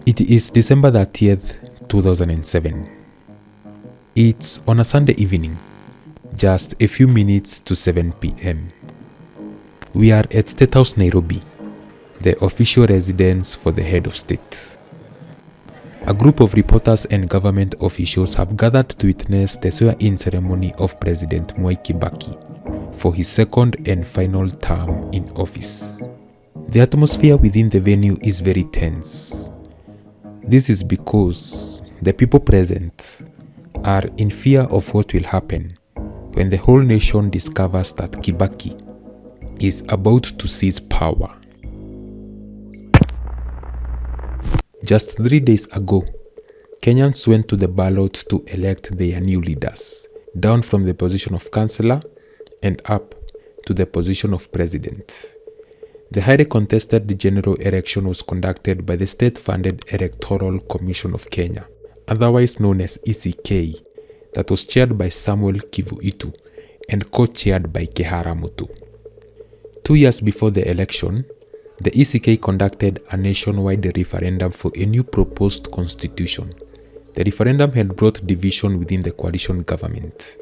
It is December 30th, 2007. It's on a Sunday evening, just a few minutes to 7 p.m. We are at State House, Nairobi, the official residence for the head of state. A group of reporters and government officials have gathered to witness the swear-in ceremony of President Mwai Kibaki for his second and final term in office. The atmosphere within the venue is very tense. This is because the people present are in fear of what will happen when the whole nation discovers that Kibaki is about to seize power. Just 3 days ago, Kenyans went to the ballot to elect their new leaders, down from the position of councillor and up to the position of president. The highly contested general election was conducted by the state-funded Electoral Commission of Kenya, otherwise known as ECK, that was chaired by Samuel Kivuitu and co-chaired by Kehara Mutu. 2 years before the election, the ECK conducted a nationwide referendum for a new proposed constitution. The referendum had brought division within the coalition government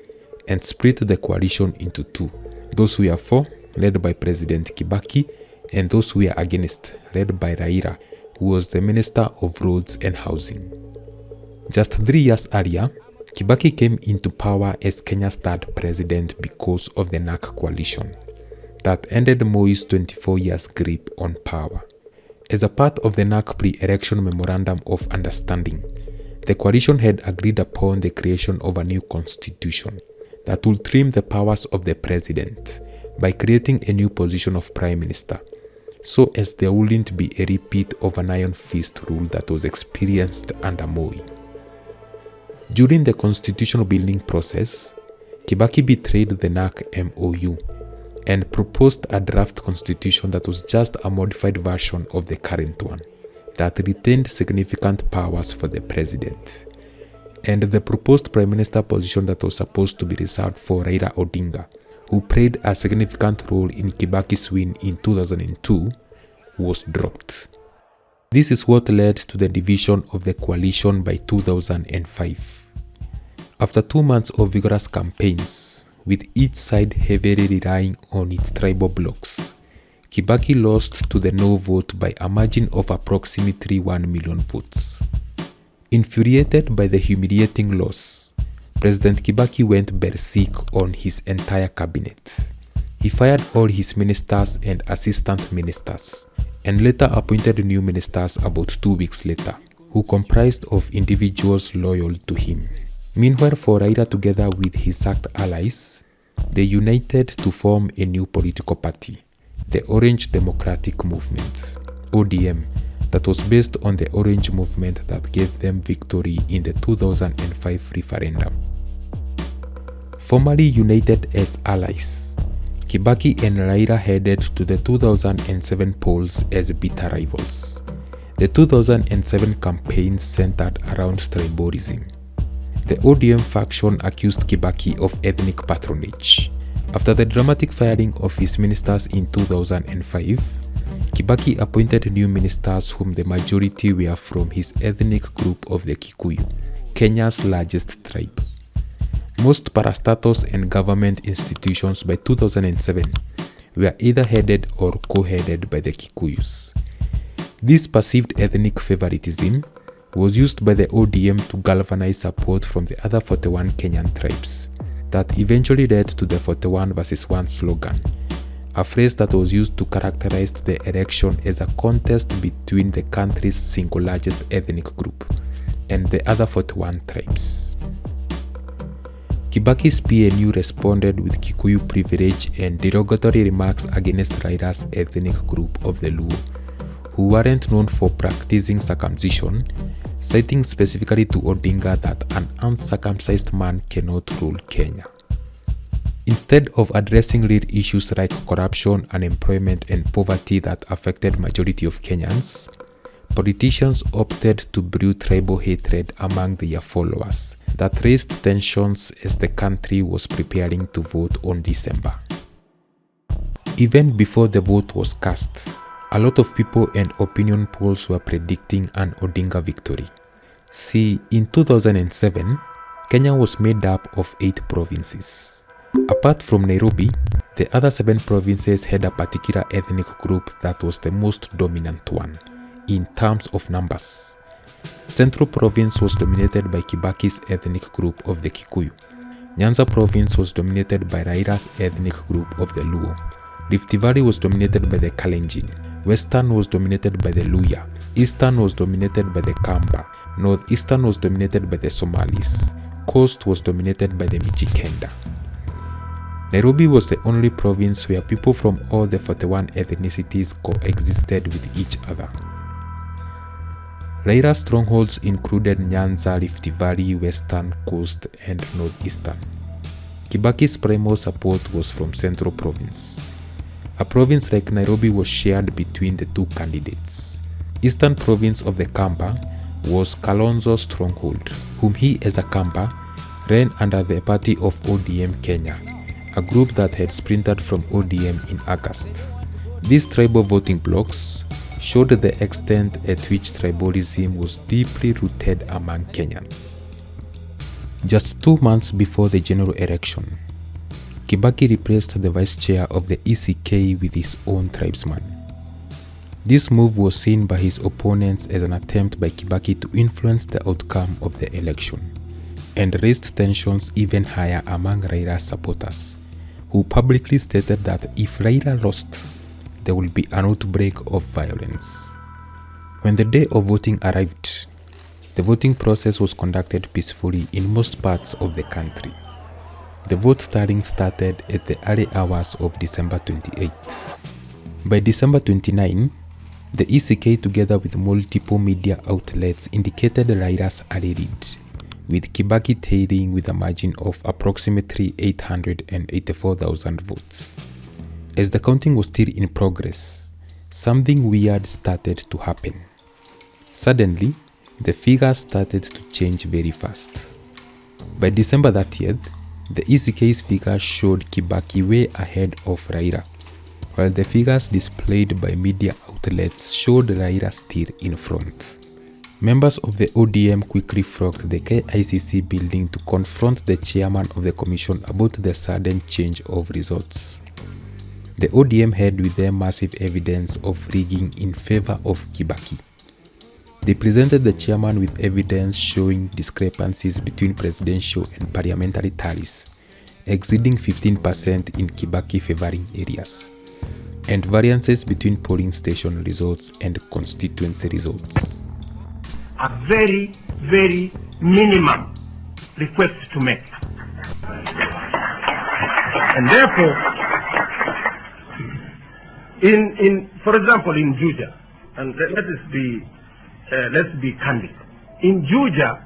and split the coalition into two: those who were for, led by President Kibaki, and those who were against, led by Raila, who was the Minister of Roads and Housing. Just 3 years earlier, Kibaki came into power as Kenya's third president because of the NARC coalition that ended Moi's 24 years grip on power. As a part of the NARC pre-election memorandum of understanding, the coalition had agreed upon the creation of a new constitution that will trim the powers of the president by creating a new position of prime minister, so as there wouldn't be a repeat of an iron fist rule that was experienced under Moi. During the constitutional building process, Kibaki betrayed the NARC MOU and proposed a draft constitution that was just a modified version of the current one, that retained significant powers for the president, and the proposed prime minister position that was supposed to be reserved for Raila Odinga, who played a significant role in Kibaki's win in 2002, was dropped. This is what led to the division of the coalition by 2005. After 2 months of vigorous campaigns, with each side heavily relying on its tribal blocs, Kibaki lost to the no vote by a margin of approximately 1 million votes. Infuriated by the humiliating loss, President Kibaki went berserk on his entire cabinet. He fired all his ministers and assistant ministers, and later appointed new ministers about 2 weeks later, who comprised of individuals loyal to him. Meanwhile, for Raila, together with his sacked allies, they united to form a new political party, the Orange Democratic Movement, ODM, that was based on the Orange Movement that gave them victory in the 2005 referendum. Formerly united as allies, Kibaki and Raila headed to the 2007 polls as bitter rivals. The 2007 campaign centered around tribalism. The ODM faction accused Kibaki of ethnic patronage. After the dramatic firing of his ministers in 2005, Kibaki appointed new ministers whom the majority were from his ethnic group of the Kikuyu, Kenya's largest tribe. Most parastatals and government institutions by 2007 were either headed or co-headed by the Kikuyus. This perceived ethnic favoritism was used by the ODM to galvanize support from the other 41 Kenyan tribes, that eventually led to the 41 versus 1 slogan, a phrase that was used to characterize the election as a contest between the country's single largest ethnic group and the other 41 tribes. Kibaki's PNU responded with Kikuyu privilege and derogatory remarks against Raila's ethnic group of the Luo, who weren't known for practicing circumcision, citing specifically to Odinga that an uncircumcised man cannot rule Kenya. Instead of addressing real issues like corruption, unemployment, and poverty that affected majority of Kenyans, politicians opted to brew tribal hatred among their followers that raised tensions as the country was preparing to vote on December. Even before the vote was cast, A lot of people and opinion polls were predicting an Odinga victory. See, in 2007, Kenya was made up of 8 provinces. Apart from Nairobi, the other 7 provinces had a particular ethnic group that was the most dominant one, in terms of numbers. Central Province was dominated by Kibaki's ethnic group of the Kikuyu. Nyanza Province was dominated by Raila's ethnic group of the Luo. Rift Valley was dominated by the Kalenjin. Western was dominated by the Luya. Eastern was dominated by the Kamba. Northeastern was dominated by the Somalis. Coast was dominated by the Mijikenda. Nairobi was the only province where people from all the 41 ethnicities coexisted with each other. Raila's strongholds included Nyanza, Rift Valley, Western, Coast, and Northeastern. Kibaki's primary support was from Central Province. A province like Nairobi was shared between the 2 candidates. Eastern Province of the Kamba was Kalonzo's stronghold, whom he as a Kamba ran under the party of ODM Kenya, a group that had splintered from ODM in August. These tribal voting blocks showed the extent at which tribalism was deeply rooted among Kenyans. Just 2 months before the general election, Kibaki replaced the vice chair of the ECK with his own tribesman. This move was seen by his opponents as an attempt by Kibaki to influence the outcome of the election, and raised tensions even higher among Raila's supporters, who publicly stated that if Raila lost, there will be an outbreak of violence. When the day of voting arrived, the voting process was conducted peacefully in most parts of the country. The vote tallying started at the early hours of December 28. By December 29, the ECK together with multiple media outlets indicated Raila's early lead, with Kibaki trailing with a margin of approximately 884,000 votes. As the counting was still in progress, something weird started to happen. Suddenly, the figures started to change very fast. By December 30th, the ECK's figures showed Kibaki way ahead of Raila, while the figures displayed by media outlets showed Raila still in front. Members of the ODM quickly flocked the KICC building to confront the chairman of the commission about the sudden change of results. The ODM had with them massive evidence of rigging in favor of Kibaki. They presented the chairman with evidence showing discrepancies between presidential and parliamentary tallies, exceeding 15% in Kibaki favoring areas, and variances between polling station results and constituency results. A very, very minimum request to make. And therefore, for example, in Juja, and let's be candid. In Juja,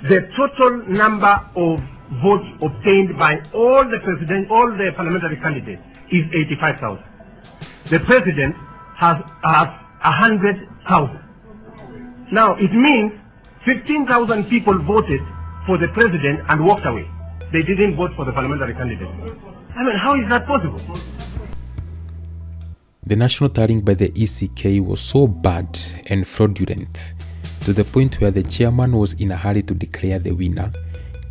the total number of votes obtained by all the parliamentary candidates is 85,000. The president has 100,000. Now it means 15,000 people voted for the president and walked away. They didn't vote for the parliamentary candidate. I mean, how is that possible? The national tallying by the ECK was so bad and fraudulent to the point where the chairman was in a hurry to declare the winner,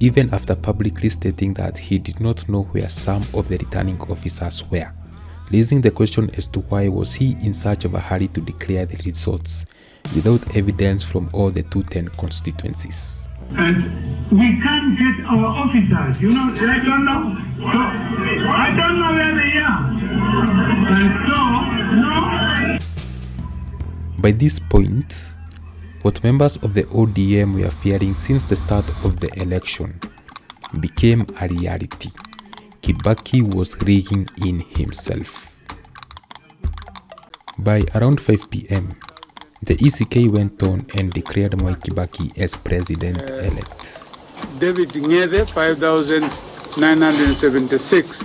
even after publicly stating that he did not know where some of the returning officers were, raising the question as to why was he in such of a hurry to declare the results without evidence from all the 210 constituencies. And we can't get our officers, I don't know. So, I don't know where they are. And so, no. By this point, what members of the ODM were fearing since the start of the election became a reality. Kibaki was rigging in himself. By around 5 p.m., the ECK went on and declared Mwai Kibaki as president-elect. David Ngede, 5,976.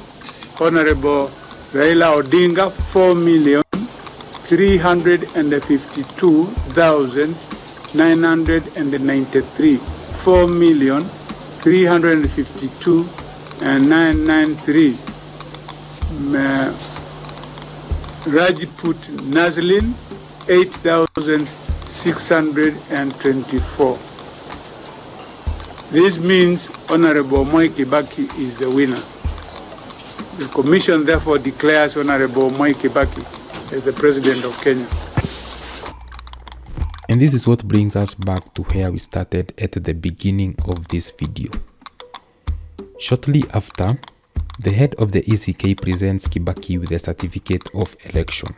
Honorable Raila Odinga, 4,352,993. 4,352,993. Rajput Nazlin 8,624. This means Honorable Moi Kibaki is the winner. The Commission therefore declares Honorable Moi Kibaki as the President of Kenya. And this is what brings us back to where we started at the beginning of this video. Shortly after, the head of the ECK presents Kibaki with a certificate of election.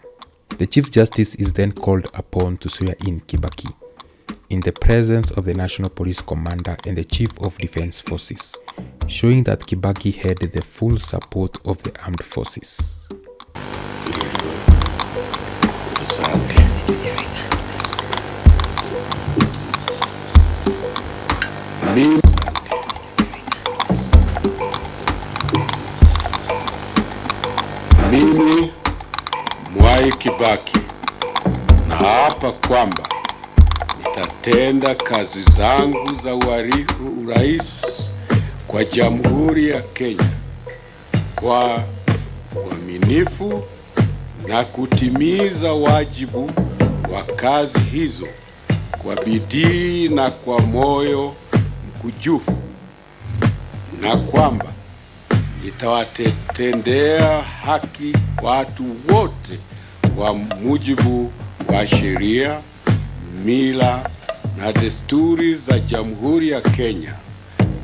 The Chief Justice is then called upon to swear in Kibaki in the presence of the National Police Commander and the Chief of Defense Forces, showing that Kibaki had the full support of the armed forces. Mimi Mwai Kibaki naapa kwamba nitatenda kazi zangu za urais kwa Jamhuri ya Kenya kwa uaminifu na kutimiza wajibu wa kazi hizo kwa bidii na kwa moyo mkunjufu, na kwamba nitawatendea haki watu wote kwa mujibu wa sheria, mila na desturi za Jamhuri ya Kenya,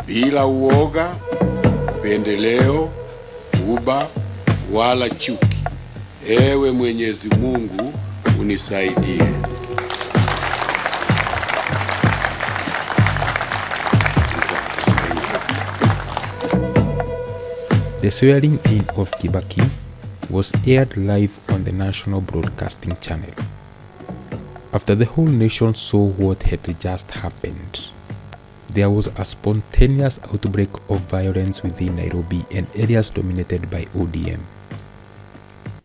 bila uoga, pendeleo, uba wala chuki. Ewe Mwenyezi Mungu unisaidie. The swearing in of Kibaki was aired live on the National Broadcasting Channel. After the whole nation saw what had just happened, there was a spontaneous outbreak of violence within Nairobi and areas dominated by ODM.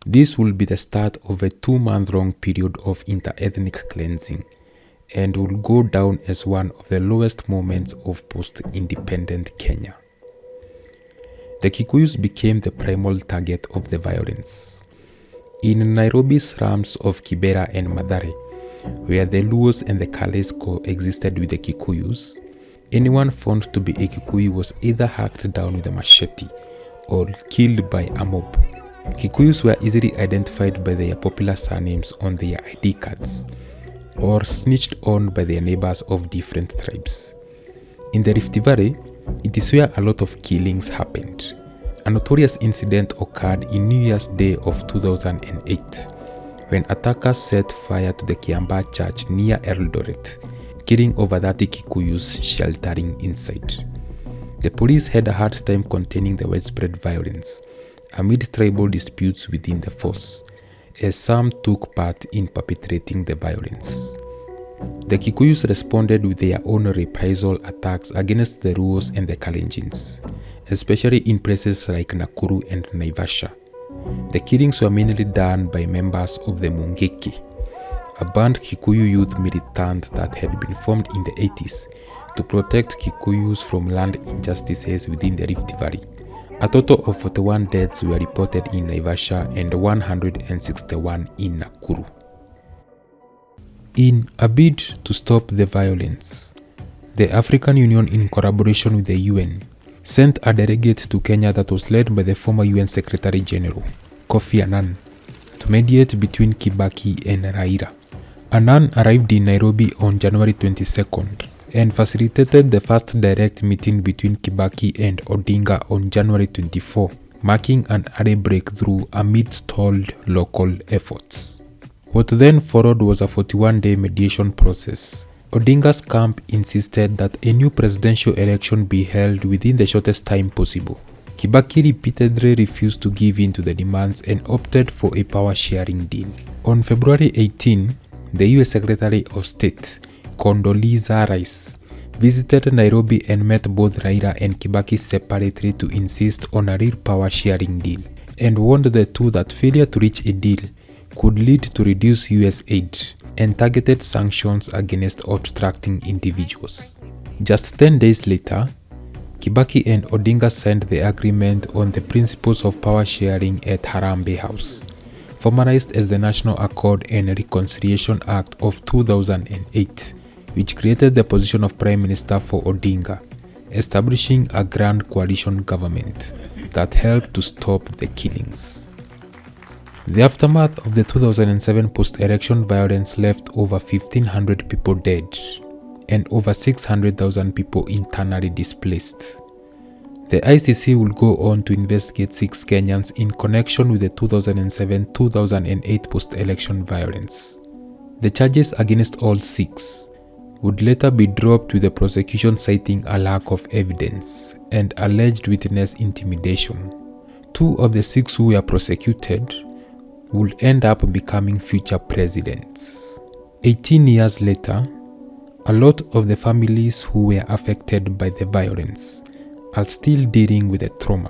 This will be the start of a 2-month-long period of inter-ethnic cleansing and will go down as one of the lowest moments of post-independent Kenya. The Kikuyus became the primal target of the violence. In Nairobi's slums of Kibera and Mathare, where the Luos and the Kales coexisted with the Kikuyus, anyone found to be a Kikuyu was either hacked down with a machete or killed by a mob. Kikuyus were easily identified by their popular surnames on their ID cards or snitched on by their neighbors of different tribes. In the Rift Valley, it is where a lot of killings happened. A notorious incident occurred in New Year's Day of 2008 when attackers set fire to the Kiambaa Church near Eldoret, killing over 30 Kikuyus sheltering inside. The police had a hard time containing the widespread violence amid tribal disputes within the force, as some took part in perpetrating the violence. The Kikuyus responded with their own reprisal attacks against the Luos and the Kalenjins, especially in places like Nakuru and Naivasha. The killings were mainly done by members of the Mungeki, a banned Kikuyu youth militant that had been formed in the 80s to protect Kikuyus from land injustices within the Rift Valley. A total of 41 deaths were reported in Naivasha and 161 in Nakuru. In a bid to stop the violence, the African Union, in collaboration with the UN, sent a delegate to Kenya that was led by the former UN Secretary General, Kofi Annan, to mediate between Kibaki and Raila. Annan arrived in Nairobi on January 22nd and facilitated the first direct meeting between Kibaki and Odinga on January 24, marking an early breakthrough amid stalled local efforts. What then followed was a 41-day mediation process. Odinga's camp insisted that a new presidential election be held within the shortest time possible. Kibaki repeatedly refused to give in to the demands and opted for a power-sharing deal. On February 18, the US Secretary of State, Condoleezza Rice, visited Nairobi and met both Raila and Kibaki separately to insist on a real power-sharing deal, and warned the two that failure to reach a deal could lead to reduced US aid and targeted sanctions against obstructing individuals. Just 10 days later, Kibaki and Odinga signed the agreement on the principles of power sharing at Harambee House, formalized as the National Accord and Reconciliation Act of 2008, which created the position of Prime Minister for Odinga, establishing a grand coalition government that helped to stop the killings. The aftermath of the 2007 post-election violence left over 1,500 people dead and over 600,000 people internally displaced. The ICC will go on to investigate 6 Kenyans in connection with the 2007-2008 post-election violence. The charges against all 6 would later be dropped, with the prosecution citing a lack of evidence and alleged witness intimidation. 2 of the 6 who were prosecuted would end up becoming future presidents. 18 years later, a lot of the families who were affected by the violence are still dealing with the trauma.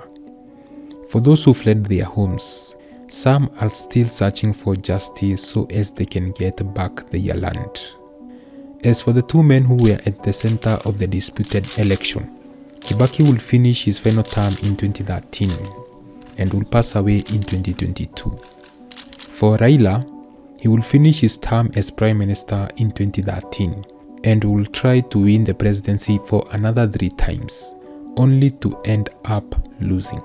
For those who fled their homes, some are still searching for justice so as they can get back their land. As for the 2 men who were at the center of the disputed election, Kibaki will finish his final term in 2013 and will pass away in 2022. For Raila, he will finish his term as Prime Minister in 2013 and will try to win the presidency for another 3 times, only to end up losing.